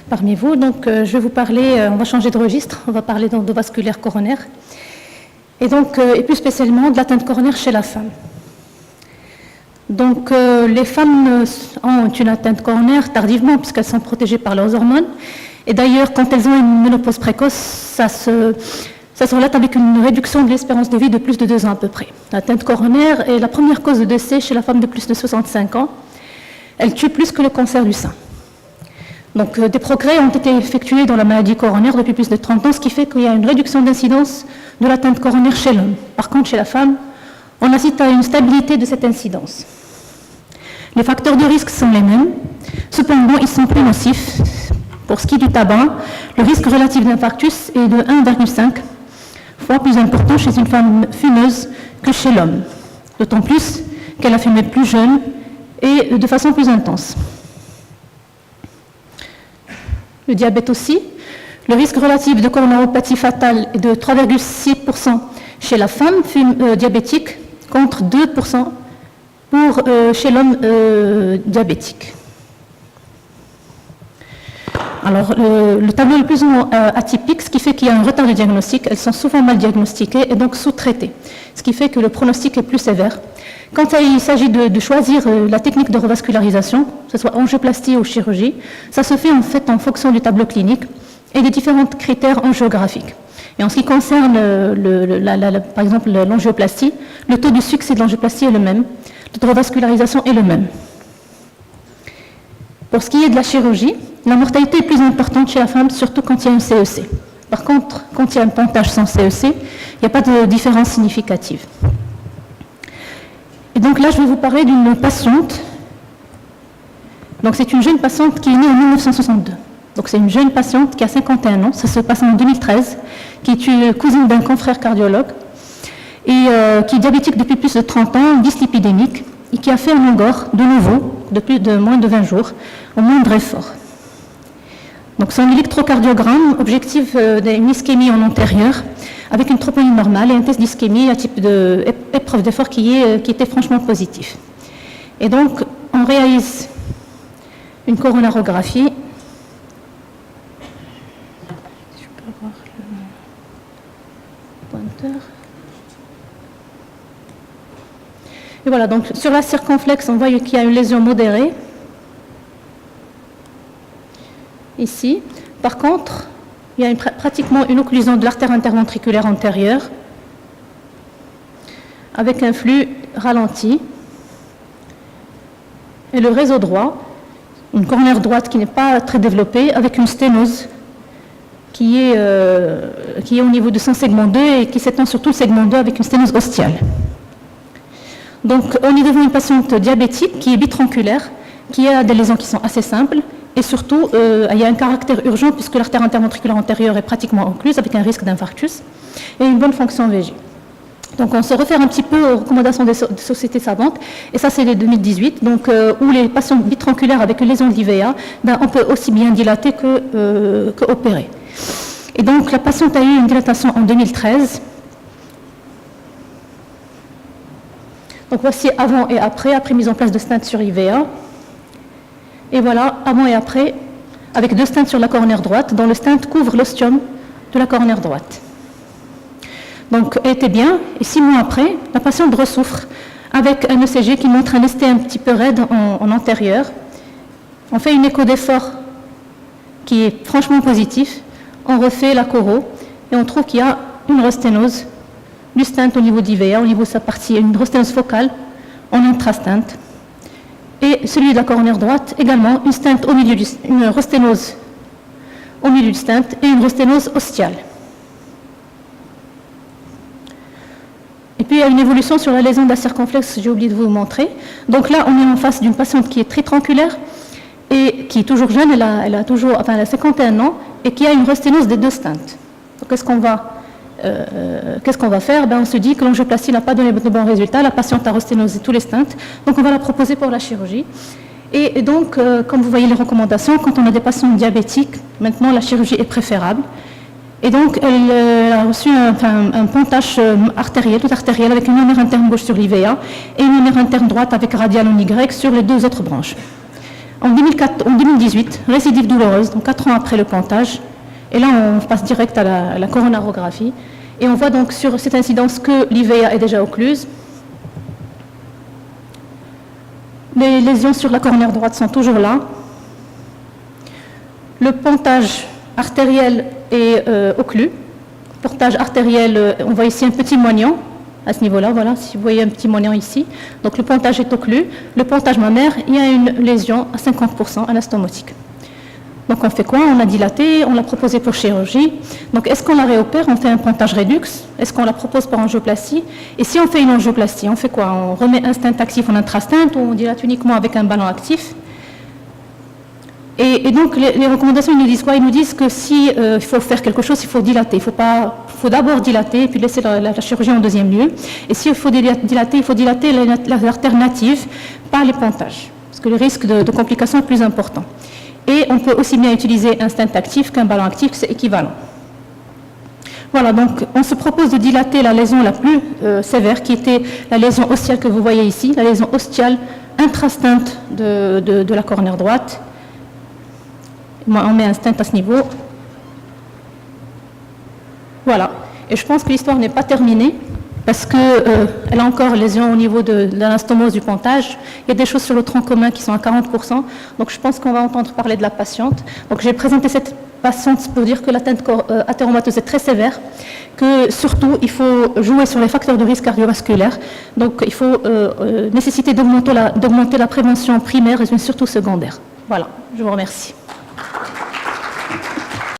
parmi vous. Donc, je vais vous parler, on va changer de registre, on va parler d'endovasculaire coronaire, et donc, et plus spécialement de l'atteinte coronaire chez la femme. Donc, les femmes ont une atteinte coronaire tardivement, puisqu'elles sont protégées par leurs hormones, et d'ailleurs, quand elles ont une ménopause précoce, ça se relate avec une réduction de l'espérance de vie de plus de 2 ans à peu près. L'atteinte coronaire est la première cause de décès chez la femme de plus de 65 ans. Elle tue plus que le cancer du sein. Donc des progrès ont été effectués dans la maladie coronaire depuis plus de 30 ans, ce qui fait qu'il y a une réduction d'incidence de l'atteinte coronaire chez l'homme. Par contre, chez la femme, on assiste à une stabilité de cette incidence. Les facteurs de risque sont les mêmes, cependant ils sont plus nocifs. Pour ce qui est du tabac, le risque relatif d'infarctus est de 1,5 fois plus important chez une femme fumeuse que chez l'homme, d'autant plus qu'elle a fumé plus jeune et de façon plus intense. Le diabète aussi, le risque relatif de coronaropathie fatale est de 3,6% chez la femme diabétique contre 2% chez l'homme diabétique. Alors, le tableau est le plus ou moins atypique, ce qui fait qu'il y a un retard de diagnostic. Elles sont souvent mal diagnostiquées et donc sous-traitées, ce qui fait que le pronostic est plus sévère. Quand il s'agit de choisir la technique de revascularisation, que ce soit angioplastie ou chirurgie, ça se fait en fait en fonction du tableau clinique et des différents critères angiographiques. Et en ce qui concerne, par exemple, l'angioplastie, le taux de succès de l'angioplastie est le même, le taux de revascularisation est le même. Pour ce qui est de la chirurgie, la mortalité est plus importante chez la femme, surtout quand il y a un CEC. Par contre, quand il y a un pontage sans CEC, il n'y a pas de différence significative. Et donc là, je vais vous parler d'une patiente. Donc c'est une jeune patiente qui est née en 1962. Donc c'est une jeune patiente qui a 51 ans, ça se passe en 2013, qui est cousine d'un confrère cardiologue et qui est diabétique depuis plus de 30 ans, dyslipidémique, et qui a fait un angor de nouveau, de moins de 20 jours, au moindre effort. Donc son électrocardiogramme, objectif d'une ischémie en antérieur, avec une troponie normale et un test d'ischémie à type d'épreuve d'effort qui était franchement positif. Et donc, on réalise une coronarographie. Je peux avoir le pointeur. Et voilà, donc sur la circonflexe, on voit qu'il y a une lésion modérée. Ici. Par contre, il y a pratiquement une occlusion de l'artère interventriculaire antérieure avec un flux ralenti. Et le réseau droit, une coronaire droite qui n'est pas très développée, avec une sténose qui est au niveau de son segment 2 et qui s'étend sur tout le segment 2 avec une sténose ostiale. Donc, on est devant une patiente diabétique qui est bitronculaire, qui a des lésions qui sont assez simples. Et surtout, il y a un caractère urgent puisque l'artère interventriculaire antérieure est pratiquement occluse avec un risque d'infarctus et une bonne fonction VG. Donc on se réfère un petit peu aux recommandations des sociétés savantes, et ça c'est de 2018, donc, où les patients bitronculaires avec une lésion de l'IVA, on peut aussi bien dilater que opérer. Et donc la patiente a eu une dilatation en 2013. Donc voici avant et après mise en place de stent sur IVA. Et voilà, avant et après, avec 2 stents sur la coronaire droite, dont le stent couvre l'ostium de la coronaire droite. Donc, elle était bien, et 6 mois après, la patiente ressouffre avec un ECG qui montre un ST un petit peu raide en antérieur. On fait une écho d'effort qui est franchement positif, on refait la coro, et on trouve qu'il y a une rosténose du stent au niveau d'IVA, au niveau de sa partie, une rosténose focale en intrastent. Et celui de la coronaire droite, également, une rosténose au milieu du stent et une rosténose ostiale. Et puis il y a une évolution sur la lésion de la circonflexe, j'ai oublié de vous montrer. Donc là, on est en face d'une patiente qui est tritronculaire et qui est toujours jeune, elle a 51 ans, et qui a une rosténose des 2 stents. Donc qu'est-ce qu'on va faire? On se dit que l'angioplastie n'a pas donné de bons résultats, la patiente a rosténosé tous les stents, donc on va la proposer pour la chirurgie. Et donc, comme vous voyez les recommandations, quand on a des patients diabétiques, maintenant la chirurgie est préférable. Et donc, elle a reçu un pontage artériel, tout artériel, avec une mammaire interne gauche sur l'IVA et une mammaire interne droite avec radial en Y sur les 2 autres branches. En 2018, récidive douloureuse, donc 4 ans après le pontage. Et là, on passe direct à la coronarographie. Et on voit donc sur cette incidence que l'IVA est déjà occluse. Les lésions sur la coronaire droite sont toujours là. Le pontage artériel est occlus. Pontage artériel, on voit ici un petit moignon à ce niveau-là, voilà, si vous voyez un petit moignon ici. Donc le pontage est occlus. Le pontage mammaire, il y a une lésion à 50% anastomotique. Donc on fait quoi? On l'a dilaté, on l'a proposé pour chirurgie. Donc est-ce qu'on la réopère? On fait un pontage rédux? Est-ce qu'on la propose pour angioplastie? Et si on fait une angioplastie, on fait quoi? On remet un stent actif en intrastente ou on dilate uniquement avec un ballon actif? Et donc, les recommandations, ils nous disent quoi? Ils nous disent que s'il faut faire quelque chose, il faut dilater. Il faut d'abord dilater, puis laisser la chirurgie en deuxième lieu. Et s'il faut dilater, il faut dilater l'alternative, pas les pontages, parce que le risque de complications est plus important. Et on peut aussi bien utiliser un stent actif qu'un ballon actif, c'est équivalent. Voilà, donc on se propose de dilater la lésion la plus sévère, qui était la lésion ostiale que vous voyez ici, la lésion ostiale intrastente de la coronaire droite. On met un stent à ce niveau. Voilà. Et je pense que l'histoire n'est pas terminée parce qu'elle a encore lésion au niveau de l'anastomose du pontage. Il y a des choses sur le tronc commun qui sont à 40%. Donc je pense qu'on va entendre parler de la patiente. Donc j'ai présenté cette patiente pour dire que l'atteinte athéromateuse est très sévère, que surtout il faut jouer sur les facteurs de risque cardiovasculaire. Donc il faut nécessiter d'augmenter la prévention primaire et surtout secondaire. Voilà, je vous remercie.